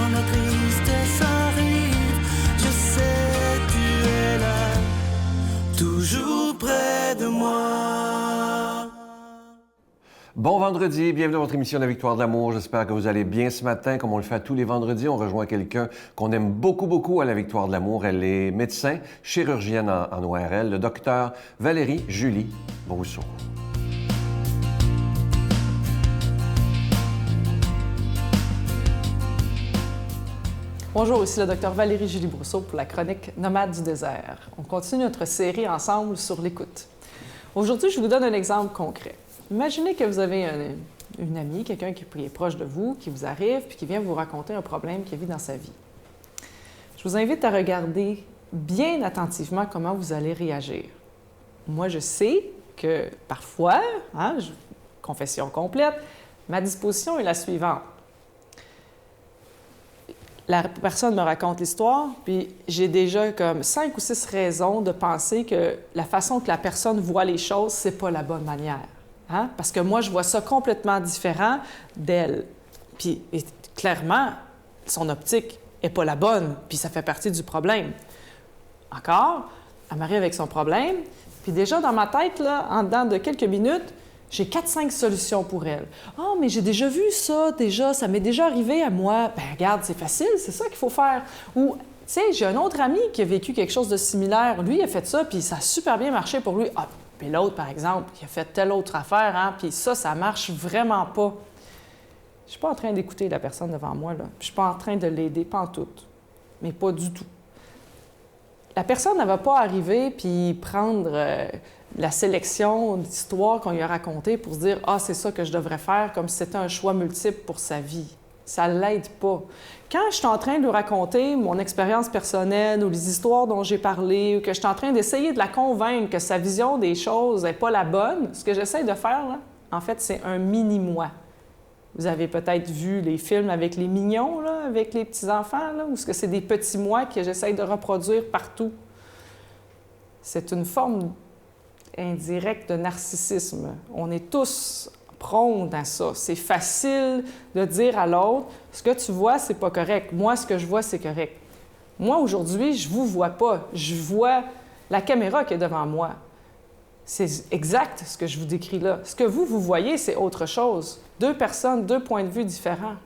quand la tristesse arrive, je sais tu es là, toujours près de moi. Bon vendredi, bienvenue à votre émission de la Victoire de l'amour. J'espère que vous allez bien ce matin. Comme on le fait tous les vendredis, on rejoint quelqu'un qu'on aime beaucoup à la Victoire de l'amour. Elle est médecin, chirurgienne en ORL, le docteur Valérie Julie Brousseau. Bonjour, ici le docteur Valérie Julie Brousseau pour la chronique Nomade du désert. On continue notre série ensemble sur l'écoute. Aujourd'hui, je vous donne un exemple concret. Imaginez que vous avez une amie, quelqu'un qui est proche de vous, qui vous arrive puis qui vient vous raconter un problème qu'il vit dans sa vie. Je vous invite à regarder bien attentivement comment vous allez réagir. Moi, je sais que parfois, confession complète, ma disposition est la suivante. La personne me raconte l'histoire, puis j'ai déjà comme 5 ou 6 raisons de penser que la façon que la personne voit les choses, c'est pas la bonne manière. Parce que moi, je vois ça complètement différent d'elle. Puis clairement, son optique n'est pas la bonne, puis ça fait partie du problème. Encore, elle m'arrive avec son problème, puis déjà dans ma tête, là, en dedans de quelques minutes, j'ai 4-5 solutions pour elle. « Ah, mais j'ai déjà vu ça, ça m'est déjà arrivé à moi. » « Ben regarde, c'est facile, c'est ça qu'il faut faire. » Ou, tu sais, j'ai un autre ami qui a vécu quelque chose de similaire. Lui, il a fait ça, puis ça a super bien marché pour lui. Ah, puis l'autre, par exemple, il a fait telle autre affaire, puis ça marche vraiment pas. Je suis pas en train d'écouter la personne devant moi, là. Je suis pas en train de l'aider, pas en tout. Mais pas du tout. La personne ne va pas arriver puis prendre la sélection d'histoires qu'on lui a racontées pour se dire « Ah, c'est ça que je devrais faire », comme si c'était un choix multiple pour sa vie. Ça ne l'aide pas. Quand je suis en train de lui raconter mon expérience personnelle ou les histoires dont j'ai parlé, ou que je suis en train d'essayer de la convaincre que sa vision des choses n'est pas la bonne, ce que j'essaie de faire, là, en fait, c'est un mini-moi. Vous avez peut-être vu les films avec les mignons, là, avec les petits-enfants, là, ou est-ce que c'est des petits moi que j'essaie de reproduire partout? C'est une forme indirecte de narcissisme. On est tous prônes à ça. C'est facile de dire à l'autre, ce que tu vois, c'est pas correct. Moi, ce que je vois, c'est correct. Moi, aujourd'hui, je vous vois pas. Je vois la caméra qui est devant moi. C'est exact ce que je vous décris là. Ce que vous voyez, c'est autre chose. 2 personnes, 2 points de vue différents.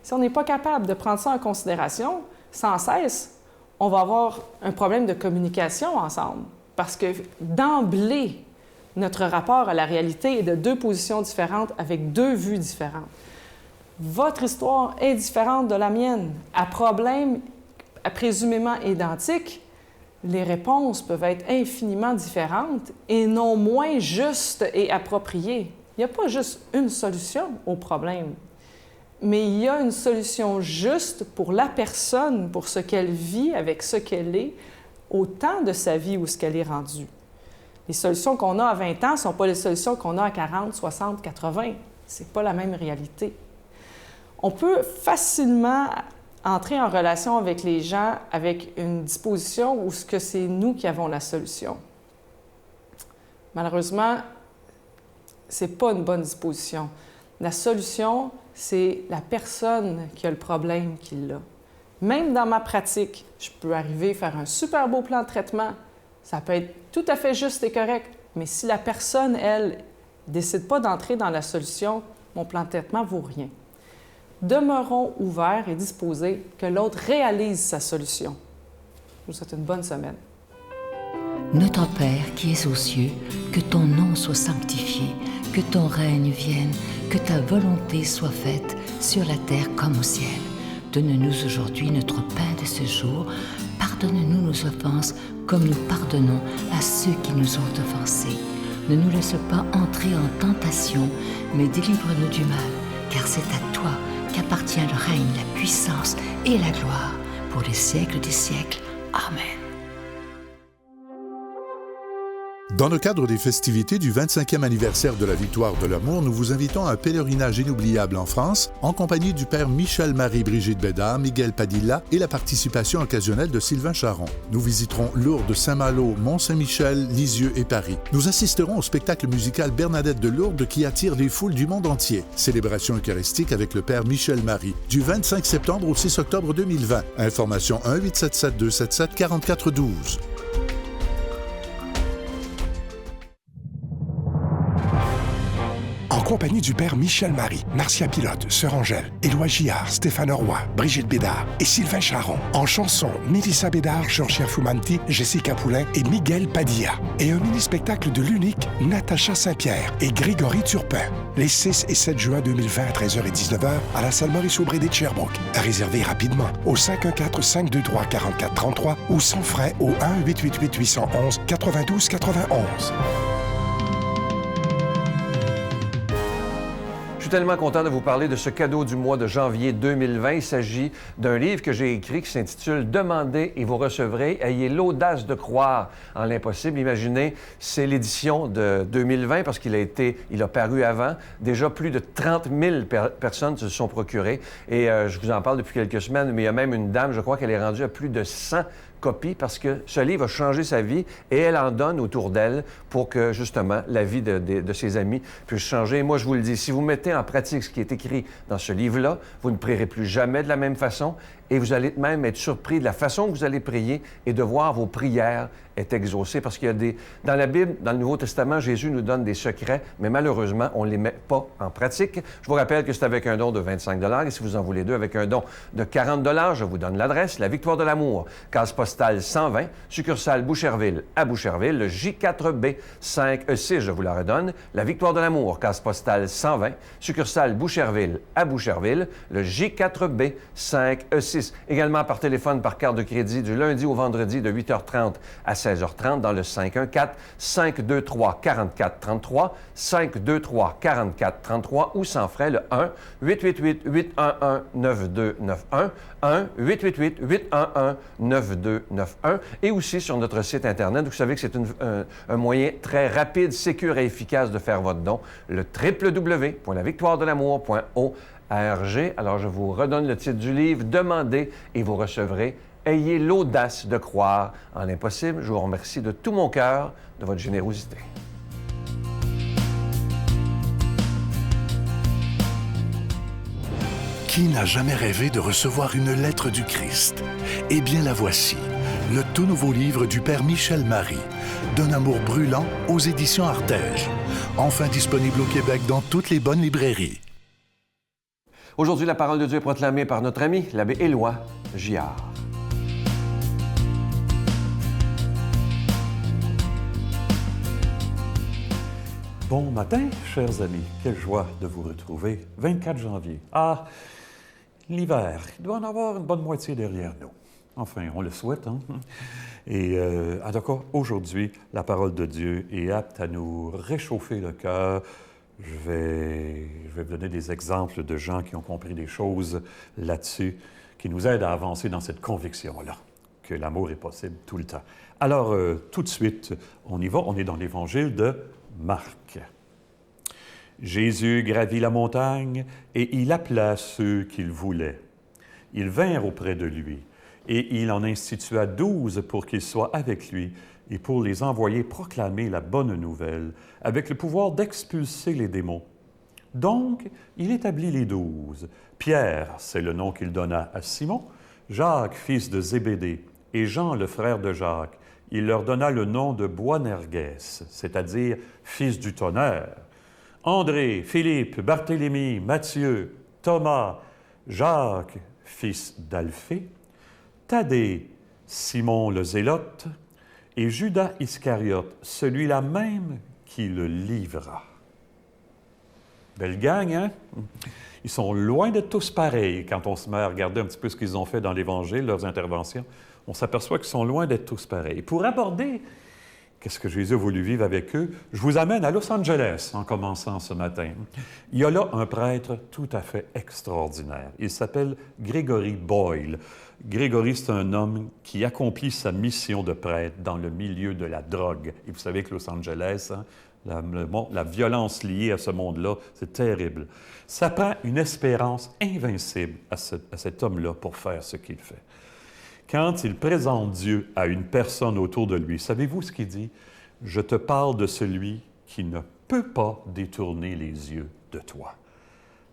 Si on n'est pas capable de prendre ça en considération, sans cesse, on va avoir un problème de communication ensemble. Parce que d'emblée, notre rapport à la réalité est de 2 positions différentes avec 2 vues différentes. Votre histoire est différente de la mienne. À problème présumément identique, les réponses peuvent être infiniment différentes et non moins justes et appropriées. Il n'y a pas juste une solution au problème, mais il y a une solution juste pour la personne, pour ce qu'elle vit avec ce qu'elle est, au temps de sa vie où ce qu'elle est rendue. Les solutions qu'on a à 20 ans ne sont pas les solutions qu'on a à 40, 60, 80. Ce n'est pas la même réalité. On peut facilement entrer en relation avec les gens avec une disposition où ce que c'est nous qui avons la solution. Malheureusement, ce n'est pas une bonne disposition. La solution, c'est la personne qui a le problème qui l'a. Même dans ma pratique, je peux arriver à faire un super beau plan de traitement. Ça peut être tout à fait juste et correct, mais si la personne, elle, ne décide pas d'entrer dans la solution, mon plan de traitement ne vaut rien. Demeurons ouverts et disposés que l'autre réalise sa solution. Je vous souhaite une bonne semaine. Notre Père qui es aux cieux, que ton nom soit sanctifié, que ton règne vienne, que ta volonté soit faite sur la terre comme au ciel. Donne-nous aujourd'hui notre pain de ce jour. Pardonne-nous nos offenses comme nous pardonnons à ceux qui nous ont offensés. Ne nous laisse pas entrer en tentation, mais délivre-nous du mal, car c'est à toi qu'appartient le règne, la puissance et la gloire pour les siècles des siècles. Amen. Dans le cadre des festivités du 25e anniversaire de la Victoire de l'amour, nous vous invitons à un pèlerinage inoubliable en France, en compagnie du père Michel-Marie Brigitte Bédard, Miguel Padilla et la participation occasionnelle de Sylvain Charon. Nous visiterons Lourdes, Saint-Malo, Mont-Saint-Michel, Lisieux et Paris. Nous assisterons au spectacle musical Bernadette de Lourdes qui attire des foules du monde entier. Célébration eucharistique avec le père Michel-Marie, du 25 septembre au 6 octobre 2020. Information 1-877-277-4412. En compagnie du père Michel-Marie, Marcia Pilote, Sœur Angèle, Éloi Gillard, Stéphane Roy, Brigitte Bédard et Sylvain Charon. En chanson, Mélissa Bédard, Georgia Fumanti, Jessica Poulain et Miguel Padilla. Et un mini-spectacle de l'unique Natacha Saint-Pierre et Grégory Turpin. Les 6 et 7 juin 2020 à 13h et 19h à la salle Maurice-Aubry de Sherbrooke. À réserver rapidement au 514-523-4433 ou sans frais au 1-888-811-9291. Je suis tellement content de vous parler de ce cadeau du mois de janvier 2020. Il s'agit d'un livre que j'ai écrit qui s'intitule « Demandez et vous recevrez. Ayez l'audace de croire en l'impossible ». Imaginez, c'est l'édition de 2020 parce qu'il a paru avant. Déjà, plus de 30 000 personnes se sont procurées. Et je vous en parle depuis quelques semaines, mais il y a même une dame, je crois qu'elle est rendue à plus de 100 copies parce que ce livre a changé sa vie et elle en donne autour d'elle pour que, justement, la vie de ses amis puisse changer. Et moi, je vous le dis, si vous mettez en pratique ce qui est écrit dans ce livre-là, vous ne prierez plus jamais de la même façon et vous allez même être surpris de la façon que vous allez prier et de voir vos prières être exaucées. Parce qu'il y a dans la Bible, dans le Nouveau Testament, Jésus nous donne des secrets, mais malheureusement, on ne les met pas en pratique. Je vous rappelle que c'est avec un don de 25 $ et si vous en voulez deux, avec un don de 40 $, je vous donne l'adresse, la Victoire de l'amour, case postale 120, succursale Boucherville à Boucherville, le J4B 5E6, je vous la redonne, la Victoire de l'amour, case postale 120, succursale Boucherville à Boucherville, le J4B 5E6. Également par téléphone, par carte de crédit, du lundi au vendredi de 8h30 à 16h30 dans le 514-523-4433, 523-4433 ou sans frais le 1-888-811-9291, 1-888-811-9291 et aussi sur notre site Internet. Vous savez que c'est un moyen très rapide, sécure et efficace de faire votre don, le www.lavictoiredelamour.org. Alors, je vous redonne le titre du livre, « Demandez et vous recevrez. Ayez l'audace de croire en l'impossible. » Je vous remercie de tout mon cœur de votre générosité. Qui n'a jamais rêvé de recevoir une lettre du Christ? Eh bien, la voici, le tout nouveau livre du père Michel-Marie, D'un amour brûlant aux éditions Artege. Enfin disponible au Québec dans toutes les bonnes librairies. Aujourd'hui, la parole de Dieu est proclamée par notre ami, l'abbé Éloi Gillard. Bon matin, chers amis. Quelle joie de vous retrouver. 24 janvier. Ah, l'hiver. Il doit en avoir une bonne moitié derrière nous. Enfin, on le souhaite, hein? Et en tout cas, aujourd'hui, la parole de Dieu est apte à nous réchauffer le cœur. Je vais vous donner des exemples de gens qui ont compris des choses là-dessus, qui nous aident à avancer dans cette conviction-là, que l'amour est possible tout le temps. Alors, tout de suite, on y va. On est dans l'Évangile de Marc. Jésus gravit la montagne et il appela ceux qu'il voulait. Ils vinrent auprès de lui et il en institua 12 pour qu'ils soient avec lui et pour les envoyer proclamer la bonne nouvelle avec le pouvoir d'expulser les démons. Donc, il établit les 12. Pierre, c'est le nom qu'il donna à Simon, Jacques, fils de Zébédée, et Jean, le frère de Jacques. Il leur donna le nom de Boanerges, c'est-à-dire fils du tonnerre. André, Philippe, Barthélemy, Matthieu, Thomas, Jacques, fils d'Alphée, Thaddée, Simon le Zélote, et Judas Iscariote, celui-là même qui le livra. Belle gang, hein? Ils sont loin d'être tous pareils quand on se met à regarder un petit peu ce qu'ils ont fait dans l'Évangile, leurs interventions. On s'aperçoit qu'ils sont loin d'être tous pareils. Pour aborder Qu'est-ce que Jésus a voulu vivre avec eux? Je vous amène à Los Angeles en commençant ce matin. Il y a là un prêtre tout à fait extraordinaire. Il s'appelle Gregory Boyle. Gregory, c'est un homme qui accomplit sa mission de prêtre dans le milieu de la drogue. Et vous savez que Los Angeles, hein, la violence liée à ce monde-là, c'est terrible. Ça prend une espérance invincible à cet homme-là pour faire ce qu'il fait. Quand il présente Dieu à une personne autour de lui, savez-vous ce qu'il dit? « Je te parle de celui qui ne peut pas détourner les yeux de toi. »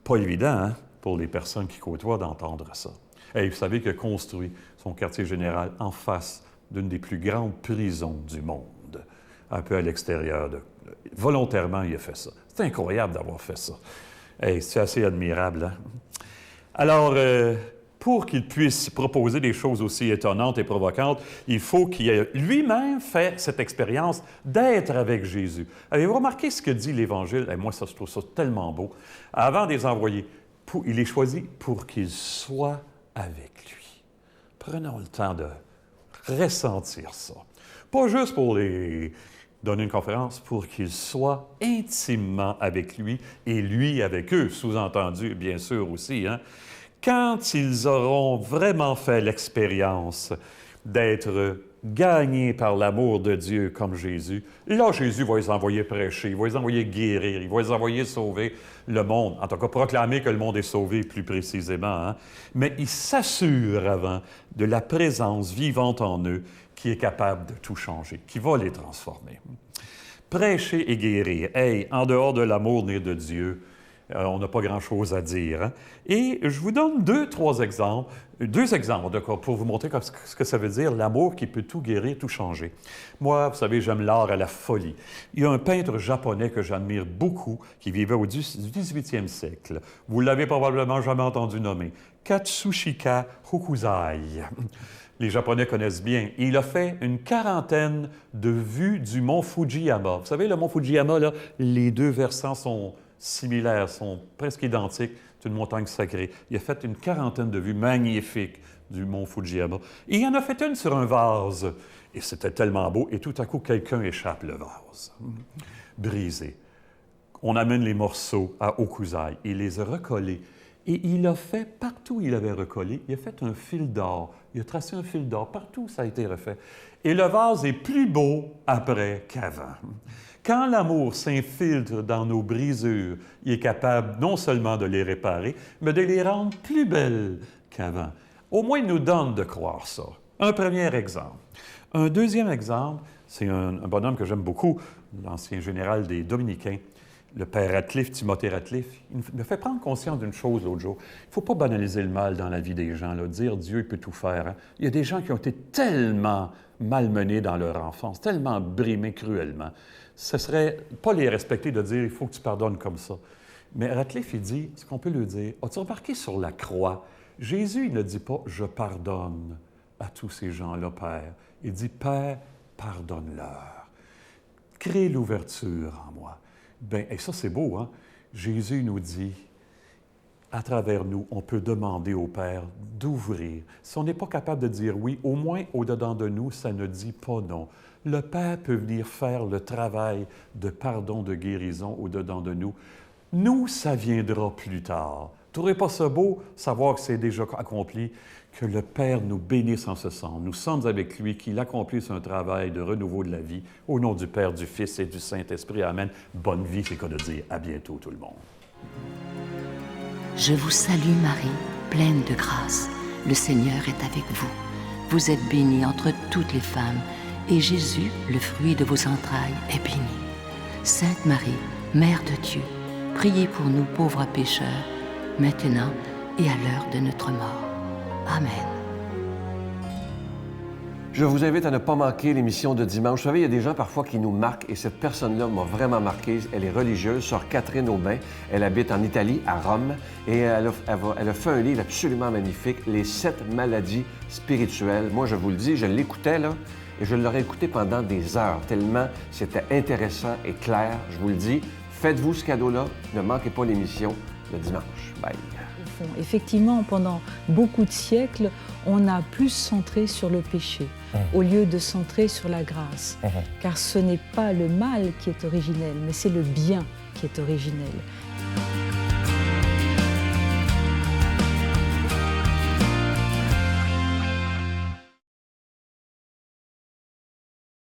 Pas évident, hein, pour les personnes qui côtoient d'entendre ça. Et vous savez qu'il a construit son quartier général en face d'une des plus grandes prisons du monde, un peu à l'extérieur. Volontairement, il a fait ça. C'est incroyable d'avoir fait ça. Hey, c'est assez admirable, hein? Alors, pour qu'il puisse proposer des choses aussi étonnantes et provocantes, il faut qu'il ait lui-même fait cette expérience d'être avec Jésus. Avez-vous remarqué ce que dit l'Évangile? Et moi, ça, je trouve ça tellement beau. Avant de les envoyer, il les choisit pour qu'ils soient avec lui. Prenons le temps de ressentir ça. Pas juste pour les donner une conférence, pour qu'ils soient intimement avec lui et lui avec eux, sous-entendu, bien sûr aussi, hein? Quand ils auront vraiment fait l'expérience d'être gagnés par l'amour de Dieu comme Jésus, là, Jésus va les envoyer prêcher, il va les envoyer guérir, il va les envoyer sauver le monde, en tout cas proclamer que le monde est sauvé plus précisément, hein? Mais il s'assure avant de la présence vivante en eux qui est capable de tout changer, qui va les transformer. Prêcher et guérir, hey, en dehors de l'amour né de Dieu, on n'a pas grand-chose à dire. Hein? Et je vous donne deux exemples pour vous montrer ce que ça veut dire, l'amour qui peut tout guérir, tout changer. Moi, vous savez, j'aime l'art à la folie. Il y a un peintre japonais que j'admire beaucoup, qui vivait au 18e siècle. Vous ne l'avez probablement jamais entendu nommer. Katsushika Hokusai. Les Japonais connaissent bien. Il a fait une 40aine de vues du mont Fujiyama. Vous savez, le mont Fujiyama, là, les deux versants sont similaires, sont presque identiques. C'est une montagne sacrée. Il a fait une 40aine de vues magnifiques du mont Fujiyama. Et il en a fait une sur un vase. Et c'était tellement beau. Et tout à coup, quelqu'un échappe le vase. Brisé. On amène les morceaux à Hokusai. Il les a recollés. Et il a fait, partout où il avait recollé, il a fait un fil d'or. Il a tracé un fil d'or. Partout, ça a été refait. Et le vase est plus beau après qu'avant. Quand l'amour s'infiltre dans nos brisures, il est capable non seulement de les réparer, mais de les rendre plus belles qu'avant. Au moins, il nous donne de croire ça. Un premier exemple. Un deuxième exemple, c'est un bonhomme que j'aime beaucoup, l'ancien général des Dominicains, le père Ratcliffe, Timothée Ratcliffe. Il me fait prendre conscience d'une chose l'autre jour. Il ne faut pas banaliser le mal dans la vie des gens, là, dire Dieu il peut tout faire. Hein? Il y a des gens qui ont été tellement malmenés dans leur enfance, tellement brimés cruellement. Ce ne serait pas les respecter de dire « il faut que tu pardonnes comme ça ». Mais Ratcliffe, il dit, ce qu'on peut lui dire, as-tu remarqué sur la croix, Jésus, il ne dit pas « je pardonne à tous ces gens-là, Père ». Il dit « Père, pardonne-leur. Crée l'ouverture en moi ». Bien, et ça, c'est beau, hein? Jésus nous dit, à travers nous, on peut demander au Père d'ouvrir. Si on n'est pas capable de dire oui, au moins au-dedans de nous, ça ne dit pas non. Le Père peut venir faire le travail de pardon, de guérison au-dedans de nous. Nous, ça viendra plus tard. Trouvez pas ça beau, savoir que c'est déjà accompli, que le Père nous bénisse en ce sens. Nous sommes avec lui, qu'il accomplisse un travail de renouveau de la vie. Au nom du Père, du Fils et du Saint-Esprit. Amen. Bonne vie, c'est quoi de dire. À bientôt, tout le monde. Je vous salue Marie, pleine de grâce. Le Seigneur est avec vous. Vous êtes bénie entre toutes les femmes, et Jésus, le fruit de vos entrailles, est béni. Sainte Marie, Mère de Dieu, priez pour nous pauvres pécheurs, maintenant et à l'heure de notre mort. Amen. Je vous invite à ne pas manquer l'émission de dimanche. Vous savez, il y a des gens parfois qui nous marquent et cette personne-là m'a vraiment marqué. Elle est religieuse, sœur Catherine Aubin. Elle habite en Italie, à Rome, et elle a fait un livre absolument magnifique, « Les 7 maladies spirituelles ». Moi, je vous le dis, je l'écoutais, là, et je l'aurais écouté pendant des heures, tellement c'était intéressant et clair. Je vous le dis, faites-vous ce cadeau-là, ne manquez pas l'émission. autre dimanche. Bye. Au fond, effectivement, pendant beaucoup de siècles, on a plus centré sur le péché au lieu de centrer sur la grâce. Car ce n'est pas le mal qui est originel, mais c'est le bien qui est originel.